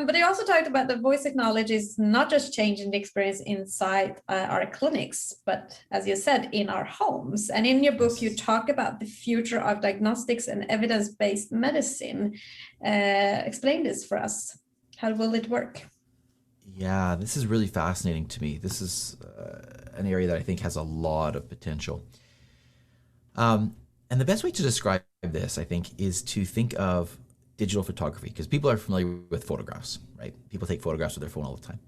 But you also talked about the voice technology is not just changing the experience inside our clinics, but as you said, in our homes. And in your book, you talk about the future of diagnostics and evidence-based medicine. Explain this for us. How will it work? Yeah, this is really fascinating to me. This is an area that I think has a lot of potential. And the best way to describe this, I think, is to think of digital photography, because people are familiar with photographs, right? People take photographs with their phone all the time.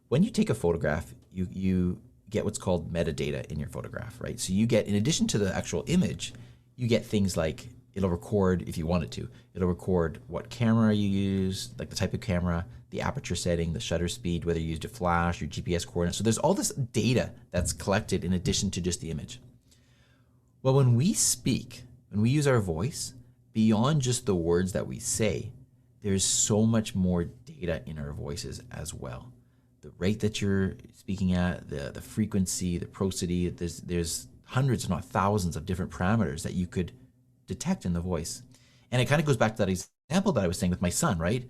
When you take a photograph, you get what's called metadata in your photograph, right? So you get, in addition to the actual image, you get things like, it'll record, if you want it to, it'll record what camera you use, like the type of camera, the aperture setting, the shutter speed, whether you used a flash, your GPS coordinates. So there's all this data that's collected in addition to just the image. Well, when we speak, when we use our voice, beyond just the words that we say, there's so much more data in our voices as well. The rate that you're speaking at, the frequency, the prosody, there's hundreds, if not thousands of different parameters that you could detect in the voice. And it kind of goes back to that example that I was saying with my son, right?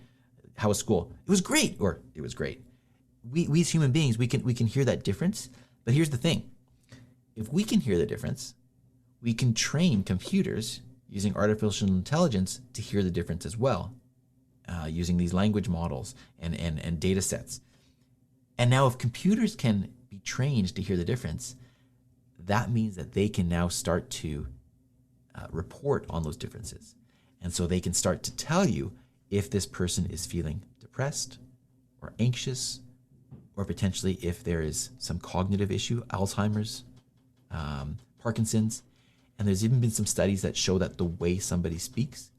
How was school? It was great, or it was great. We as human beings, we can hear that difference. But here's the thing. If we can hear the difference, we can train computers using artificial intelligence to hear the difference as well, using these language models and data sets. And now if computers can be trained to hear the difference, that means that they can now start to report on those differences. And so they can start to tell you if this person is feeling depressed or anxious, or potentially if there is some cognitive issue, Alzheimer's, Parkinson's. And there's even been some studies that show that the way somebody speaks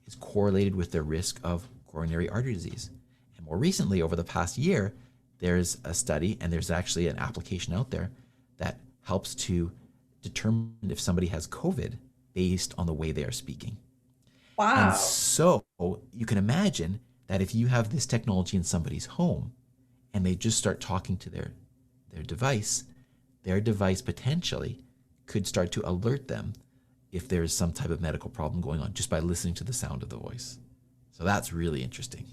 is correlated with their risk of coronary artery disease. And more recently, over the past year, there's a study, and there's actually an application out there that helps to determine if somebody has COVID based on the way they are speaking. Wow. And so you can imagine that if you have this technology in somebody's home and they just start talking to their device potentially could start to alert them if there is some type of medical problem going on just by listening to the sound of the voice. So that's really interesting.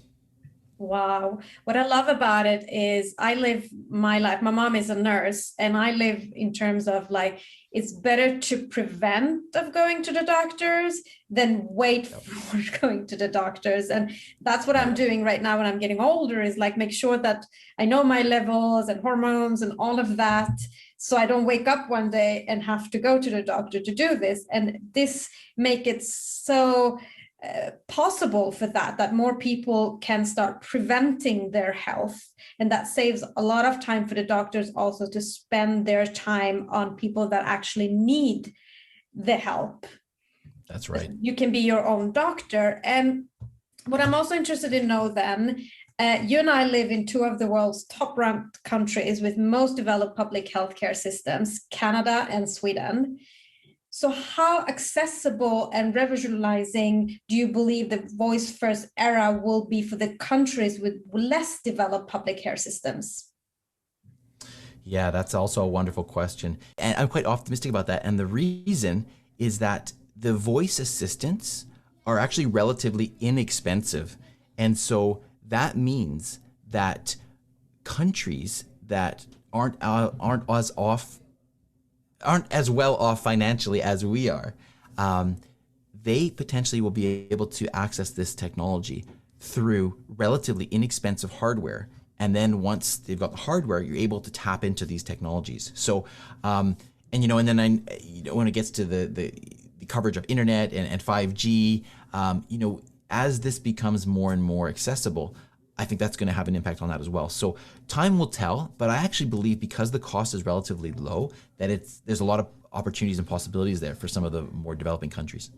Wow. What I love about it is I live my life. My mom is a nurse, and I live in terms of like, it's better to prevent of going to the doctors than wait for going to the doctors. And that's what I'm doing right now when I'm getting older, is like make sure that I know my levels and hormones and all of that, so I don't wake up one day and have to go to the doctor to do this. And this make it so possible for that more people can start preventing their health, and that saves a lot of time for the doctors also to spend their time on people that actually need the help. That's right. You can be your own doctor. And what I'm also interested in know then, you and I live in two of the world's top ranked countries with most developed public healthcare systems, Canada and Sweden. So how accessible and revolutionizing do you believe the voice first era will be for the countries with less developed public care systems? Yeah, that's also a wonderful question. And I'm quite optimistic about that. And the reason is that the voice assistants are actually relatively inexpensive. And so that means that countries that aren't as well off financially as we are, they potentially will be able to access this technology through relatively inexpensive hardware. And then once they've got the hardware, you're able to tap into these technologies. So, and when it gets to the coverage of internet and 5G, as this becomes more and more accessible, I think that's going to have an impact on that as well. So time will tell, but I actually believe because the cost is relatively low, that there's a lot of opportunities and possibilities there for some of the more developing countries.